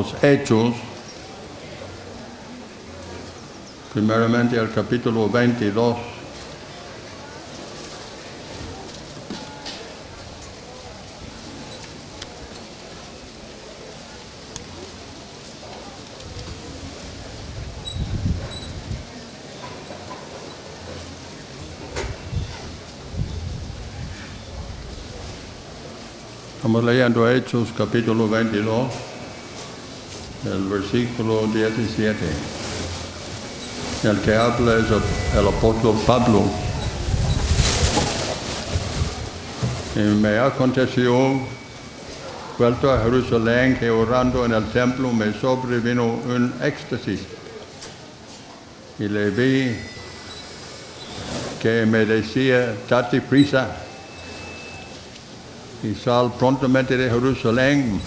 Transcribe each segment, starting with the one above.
Los Hechos, primeramente al capítulo 22. Estamos leyendo Hechos, capítulo 22, el versículo 17. El que habla es el apóstol Pablo. Y me aconteció, vuelto a Jerusalén, que orando en el templo me sobrevino un éxtasis. Y le vi que me decía, date prisa y sal prontamente de Jerusalén,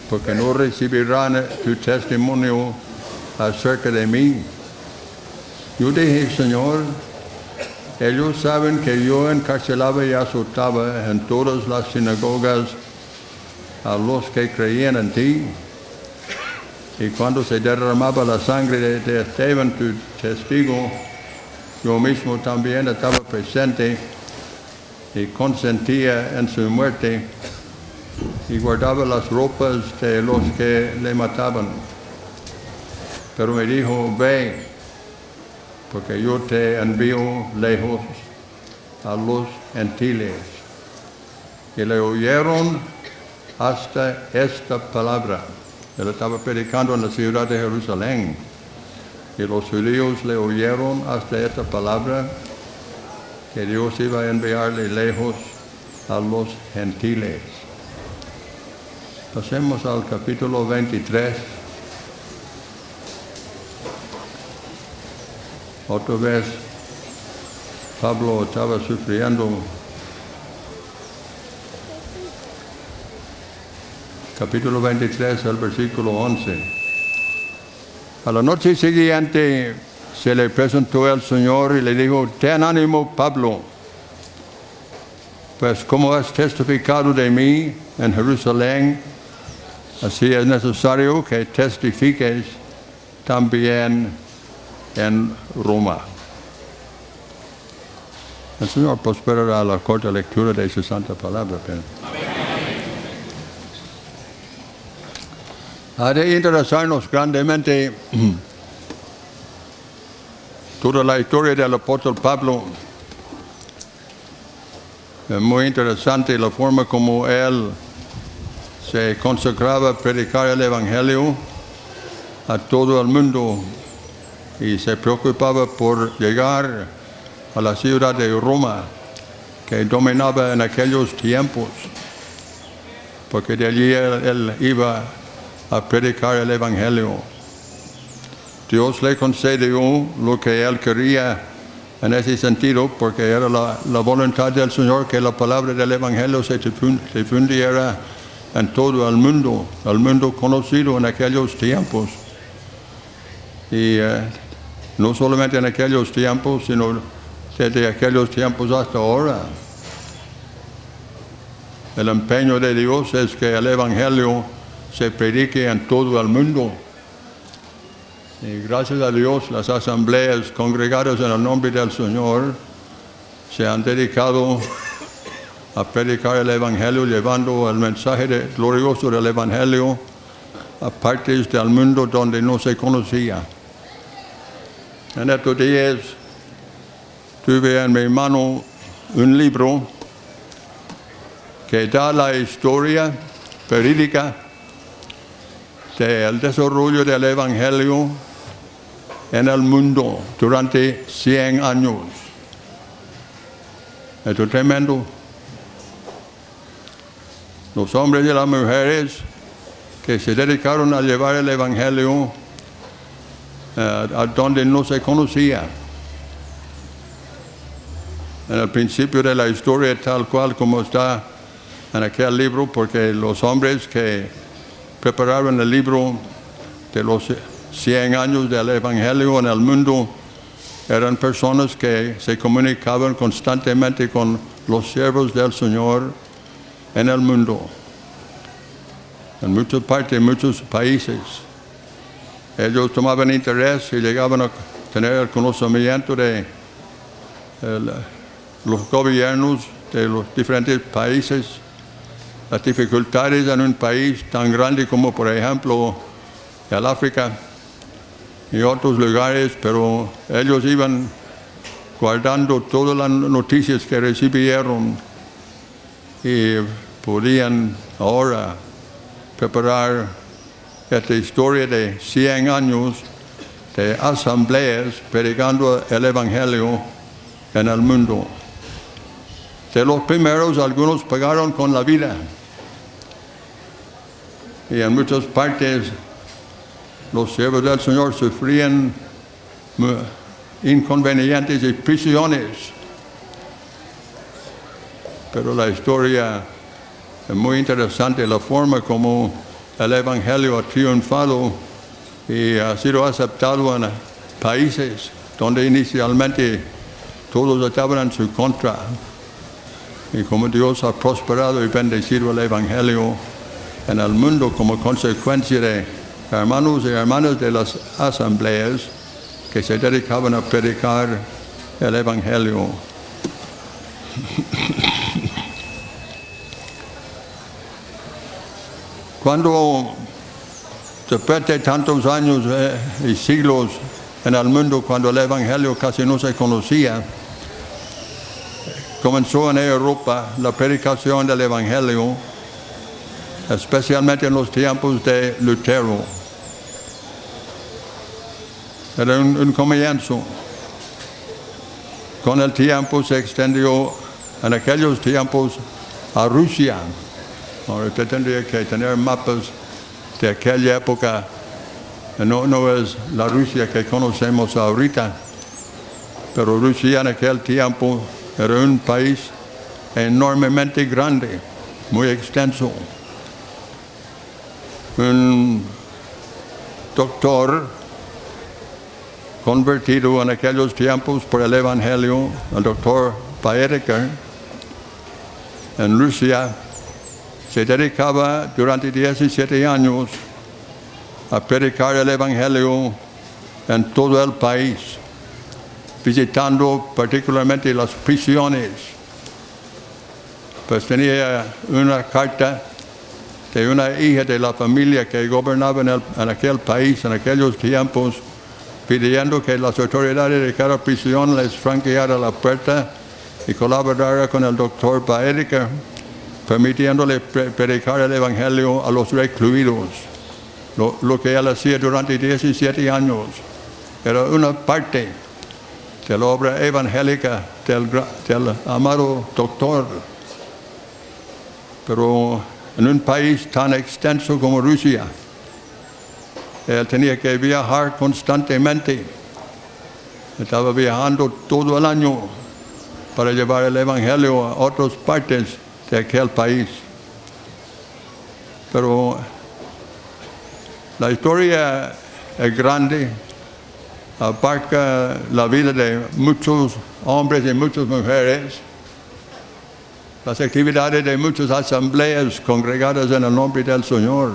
porque no recibirán tu testimonio acerca de mí. Yo dije, Señor, ellos saben que yo encarcelaba y azotaba en todas las sinagogas a los que creían en ti. Y cuando se derramaba la sangre de Esteban, tu testigo, yo mismo también estaba presente y consentía en su muerte y guardaba las ropas de los que le mataban. Pero me dijo, ve, porque yo te envío lejos a los gentiles. Y le oyeron hasta esta palabra. Él estaba predicando en la ciudad de Jerusalén. Y los judíos le oyeron hasta esta palabra, que Dios iba a enviarle lejos a los gentiles. Pasemos al capítulo 23. Otra vez Pablo estaba sufriendo. Capítulo 23, el versículo 11. A la noche siguiente se le presentó el Señor y le dijo, ten ánimo, Pablo, pues como has testificado de mí en Jerusalén, así es necesario que testifiques también en Roma. El Señor prosperará la corta lectura de su santa palabra. Ha de interesarnos grandemente toda la historia del apóstol Pablo. Es muy interesante la forma como él se consagraba a predicar el Evangelio a todo el mundo y se preocupaba por llegar a la ciudad de Roma, que dominaba en aquellos tiempos, porque de allí él iba a predicar el Evangelio. Dios le concedió lo que él quería en ese sentido, porque era la voluntad del Señor que la palabra del Evangelio se difundiera en todo el mundo conocido en aquellos tiempos. Y no solamente en aquellos tiempos, sino desde aquellos tiempos hasta ahora. El empeño de Dios es que el Evangelio se predique en todo el mundo. Y gracias a Dios, las asambleas congregadas en el nombre del Señor se han dedicado a predicar el Evangelio, llevando el mensaje glorioso del Evangelio a partes del mundo donde no se conocía. En estos días tuve en mi mano un libro que da la historia verídica del desarrollo del Evangelio en el mundo durante 100 años. Esto es tremendo. Los hombres y las mujeres que se dedicaron a llevar el Evangelio a donde no se conocía. En el principio de la historia, tal cual como está en aquel libro, porque los hombres que prepararon el libro de los 100 años del Evangelio en el mundo eran personas que se comunicaban constantemente con los siervos del Señor en el mundo. en muchas partes, en muchos países. Ellos tomaban interés y llegaban a tener conocimiento de los gobiernos de los diferentes países, las dificultades en un país tan grande como, por ejemplo, el África y otros lugares, pero ellos iban guardando todas las noticias que recibieron y podían ahora preparar esta historia de 100 años de asambleas predicando el Evangelio en el mundo. De los primeros, algunos pagaron con la vida. Y en muchas partes los siervos del Señor sufrían inconvenientes y prisiones. Pero la historia es muy interesante, la forma como el Evangelio ha triunfado y ha sido aceptado en países donde inicialmente todos estaban en su contra. Y como Dios ha prosperado y bendecido el Evangelio en el mundo como consecuencia de hermanos y hermanas de las asambleas que se dedicaban a predicar el Evangelio. Cuando después de tantos años y siglos en el mundo, cuando el Evangelio casi no se conocía, comenzó en Europa la predicación del Evangelio, especialmente en los tiempos de Lutero. Era un comienzo. Con el tiempo se extendió en aquellos tiempos a Rusia. Ahora usted tendría que tener mapas de aquella época. No es la Rusia que conocemos ahorita, pero Rusia en aquel tiempo era un país enormemente grande, muy extenso. Un doctor convertido en aquellos tiempos por el Evangelio, el doctor Baedeker, en Rusia, se dedicaba durante 17 años a predicar el Evangelio en todo el país, visitando particularmente las prisiones. Pues tenía una carta de una hija de la familia que gobernaba en aquel país, en aquellos tiempos, pidiendo que las autoridades de cada prisión les franqueara la puerta y colaborara con el doctor Baedeker, permitiéndole predicar el Evangelio a los recluidos. Lo que él hacía durante 17 años era una parte de la obra evangélica del amado doctor. Pero en un país tan extenso como Rusia, él tenía que viajar constantemente. Estaba viajando todo el año para llevar el Evangelio a otras partes de aquel país. Pero la historia es grande, abarca la vida de muchos hombres y muchas mujeres, las actividades de muchas asambleas congregadas en el nombre del Señor.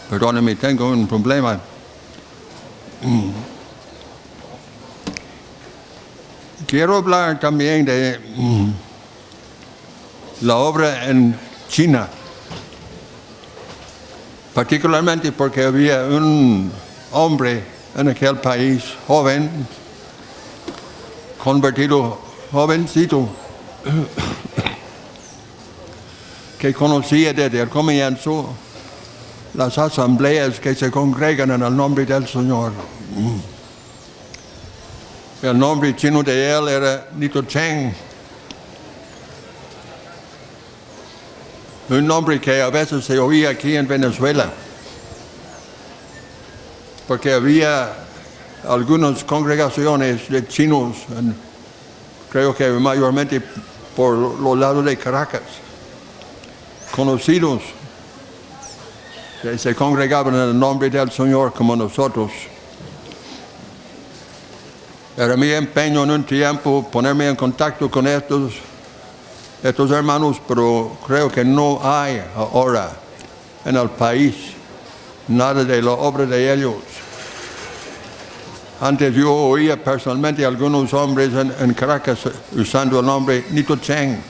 Perdóneme, tengo un problema. Quiero hablar también de la obra en China, particularmente porque había un hombre en aquel país, joven, convertido, jovencito, que conocía desde el comienzo las asambleas que se congregan en el nombre del Señor. El nombre chino de él era Nito Cheng, un nombre que a veces se oía aquí en Venezuela, porque había algunas congregaciones de chinos, creo que mayormente por los lados de Caracas, conocidos, que se congregaban en el nombre del Señor como nosotros. Era mi empeño en un tiempo ponerme en contacto con estos hermanos, pero creo que no hay ahora en el país nada de la obra de ellos. Antes yo oía personalmente a algunos hombres en Caracas usando el nombre Nito Cheng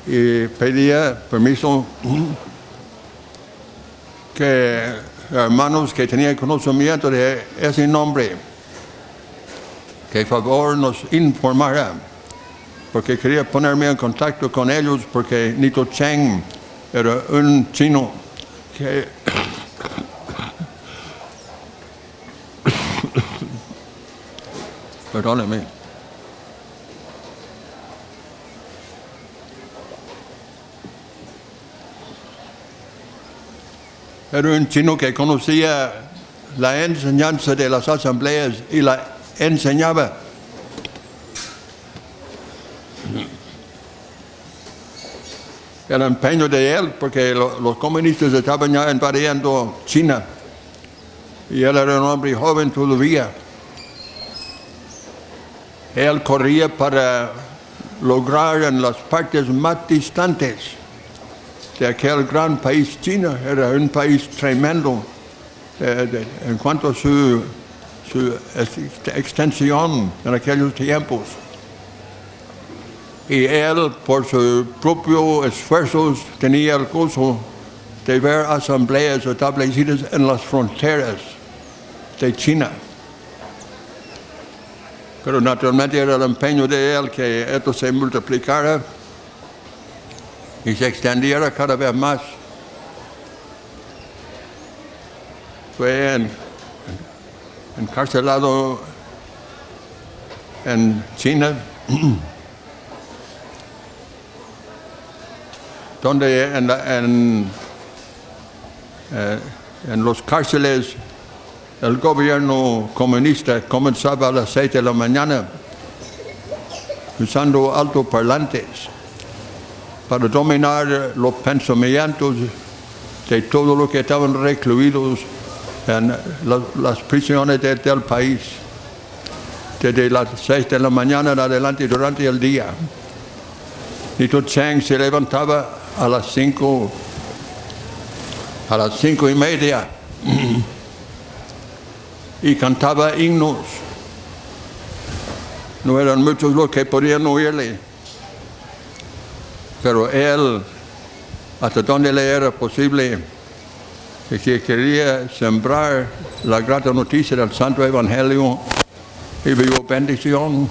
y pedía permiso que hermanos que tenían conocimiento de ese nombre, que favor nos informara, porque quería ponerme en contacto con ellos, porque Nito Cheng era un chino que perdóneme. Era un chino que conocía la enseñanza de las asambleas y la enseñaba. El empeño de él, porque los comunistas estaban ya invadiendo China y él era un hombre joven todavía. Él corría para lograr en las partes más distantes de aquel gran país China. Era un país tremendo en cuanto a su extensión en aquellos tiempos. Y él, por sus propios esfuerzos, tenía el gozo de ver asambleas establecidas en las fronteras de China. Pero naturalmente era el empeño de él que esto se multiplicara y se extendiera cada vez más. Fue encarcelado en China, donde en los cárceles el gobierno comunista comenzaba a las 6 de la mañana usando altoparlantes para dominar los pensamientos de todos los que estaban recluidos en las prisiones del país, desde las 6 de la mañana en adelante durante el día. Nito Cheng se levantaba a las 5:30 y cantaba himnos. No eran muchos los que podían oírle, pero él, hasta donde le era posible, que quería sembrar la grata noticia del Santo Evangelio y vio bendición.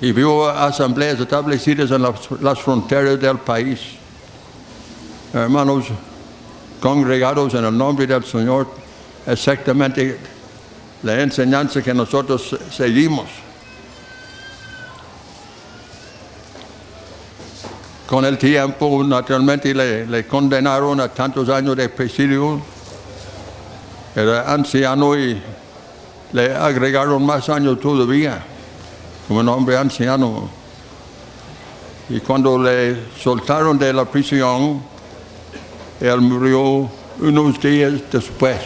Y vio asambleas establecidas en las fronteras del país. Hermanos congregados en el nombre del Señor, exactamente la enseñanza que nosotros seguimos. Con el tiempo, naturalmente, le condenaron a tantos años de presidio. Era anciano y le agregaron más años todavía, como un hombre anciano. Y cuando le soltaron de la prisión, él murió unos días después.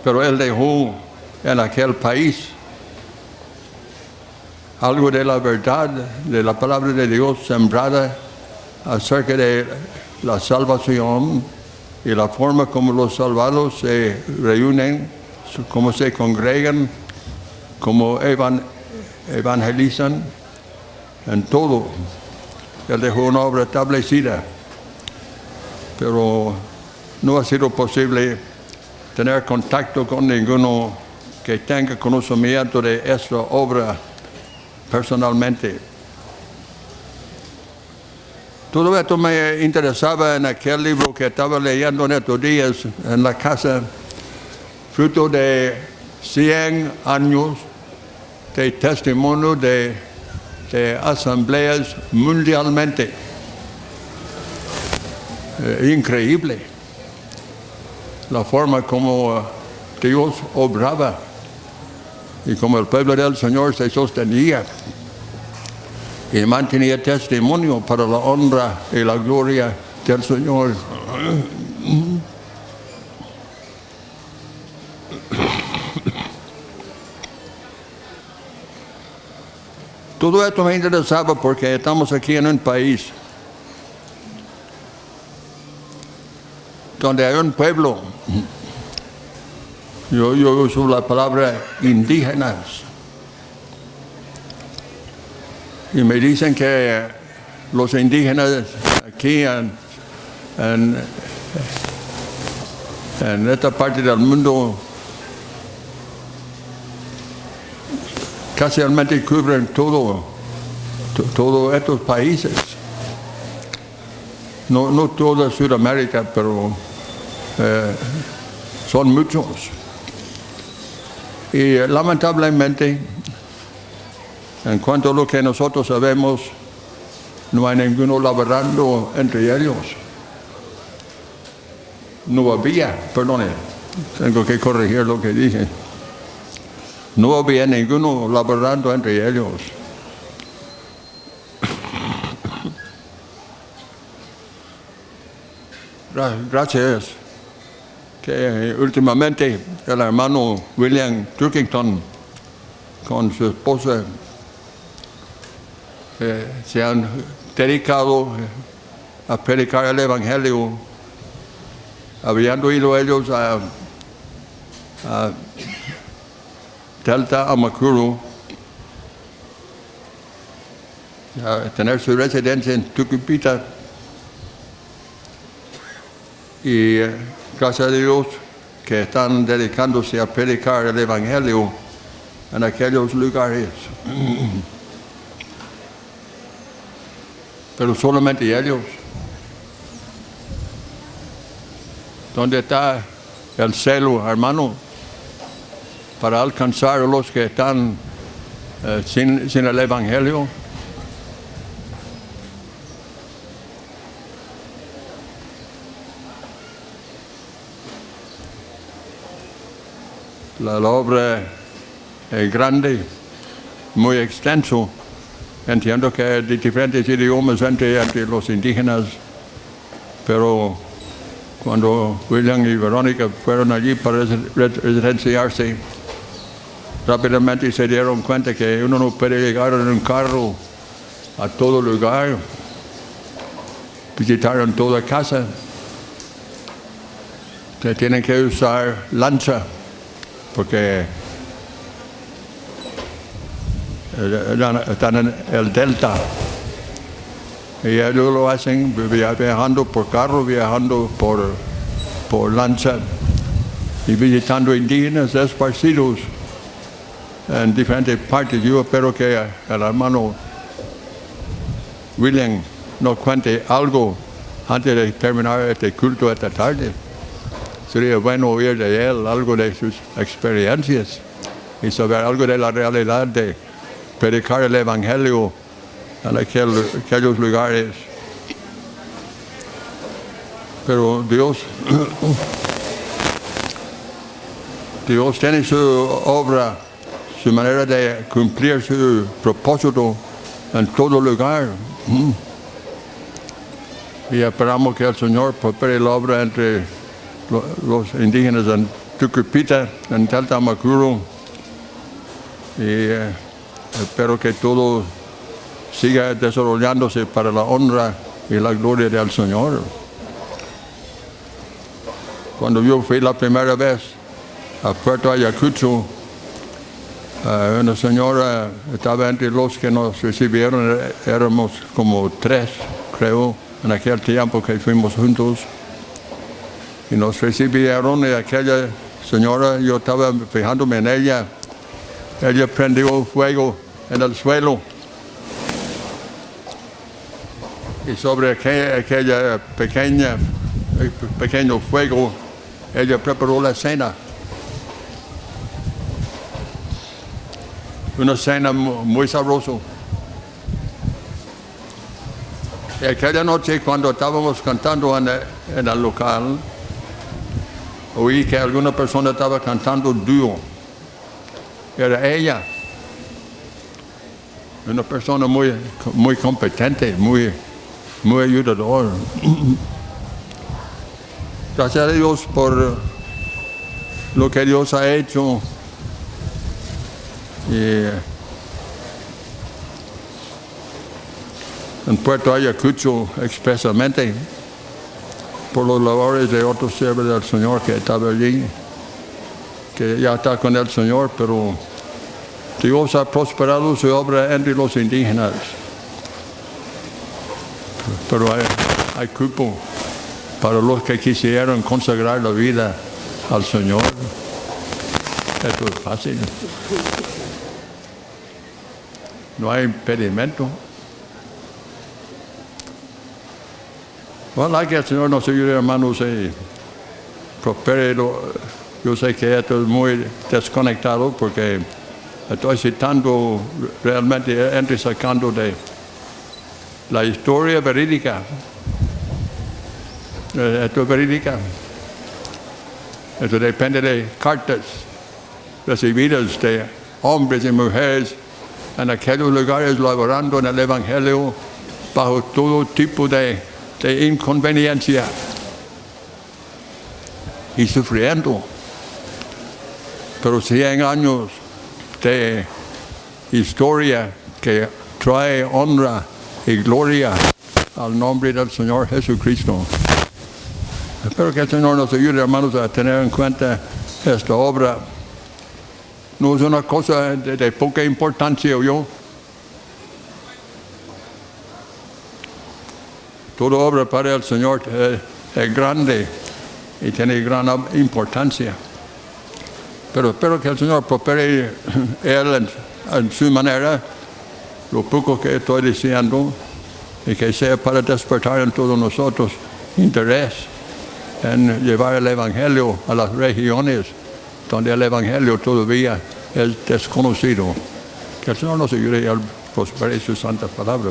Pero él dejó en aquel país algo de la verdad, de la palabra de Dios sembrada acerca de la salvación y la forma como los salvados se reúnen, cómo se congregan, cómo evangelizan, en todo. Él dejó una obra establecida, pero no ha sido posible tener contacto con ninguno que tenga conocimiento de esta obra personalmente. Todo esto me interesaba en aquel libro que estaba leyendo en estos días en la casa, fruto de 100 años de testimonio de asambleas mundialmente. Increíble la forma como Dios obraba y como el pueblo del Señor se sostenía y mantenía testimonio para la honra y la gloria del Señor. todo esto me interesaba porque estamos aquí en un país donde hay un pueblo, yo uso la palabra indígenas, y me dicen que los indígenas aquí en esta parte del mundo casi realmente cubren todos estos países. No toda Sudamérica, pero son muchos. Y lamentablemente, en cuanto a lo que nosotros sabemos, no hay ninguno laborando entre ellos. No había, perdone, tengo que corregir lo que dije. No había ninguno laborando entre ellos. Gracias que últimamente el hermano William Turkington con su esposa se han dedicado a predicar el Evangelio, habiendo ido ellos a Delta, Amacuro, a tener su residencia en Tucupita, y gracias a Dios que están dedicándose a predicar el Evangelio en aquellos lugares. Pero solamente ellos. ¿Dónde está el celo, hermano, para alcanzar a los que están sin el Evangelio? La obra es grande, muy extenso. Entiendo que hay diferentes idiomas entre los indígenas, pero cuando William y Verónica fueron allí para residenciarse, rápidamente se dieron cuenta que uno no puede llegar en un carro a todo lugar, visitaron toda casa, que tienen que usar lancha, porque están en el delta, y ellos lo hacen viajando por carro, viajando por lancha y visitando indígenas esparcidos en diferentes partes. Yo espero que el hermano William nos cuente algo antes de terminar este culto esta tarde. Sería bueno oír de él algo de sus experiencias y saber algo de la realidad de predicar el Evangelio en aquellos lugares. Pero Dios tiene su obra, su manera de cumplir su propósito en todo lugar. Y esperamos que el Señor prospere la obra entre los indígenas en Tucupita, en Delta Amacuro, y espero que todo siga desarrollándose para la honra y la gloria del Señor. Cuando yo fui la primera vez a Puerto Ayacucho, una señora estaba entre los que nos recibieron, éramos como 3, creo, en aquel tiempo que fuimos juntos, y nos recibieron, y aquella señora, yo estaba fijándome en ella prendió fuego en el suelo, y sobre aquella pequeño fuego, ella preparó la cena. Una cena muy sabrosa. Y aquella noche, cuando estábamos cantando en el local, oí que alguna persona estaba cantando dúo. Era ella. Una persona muy competente, muy ayudador. Gracias a Dios por lo que Dios ha hecho. Y en Puerto Ayacucho expresamente por los labores de otro siervo del Señor que estaba allí, que ya está con el Señor, pero Dios ha prosperado su obra entre los indígenas. Pero hay cupo para los que quisieran consagrar la vida al Señor. Esto es fácil. No hay impedimento. Ojalá que el Señor nos ayude, hermanos, y prospere. Yo sé que esto es muy desconectado porque estoy citando realmente, sacando de la historia verídica. Esto es verídica. Esto depende de cartas recibidas de hombres y mujeres en aquellos lugares laborando en el Evangelio bajo todo tipo de inconveniencia y sufriendo. Pero 100 años de historia que trae honra y gloria al nombre del Señor Jesucristo. Espero que el Señor nos ayude, hermanos, a tener en cuenta esta obra. No es una cosa de poca importancia, yo. Toda obra para el Señor es grande y tiene gran importancia. Pero espero que el Señor prospere Él en su manera, lo poco que estoy diciendo, y que sea para despertar en todos nosotros interés en llevar el Evangelio a las regiones donde el Evangelio todavía es desconocido. Que el Señor nos ayude a prosperar su santa palabra.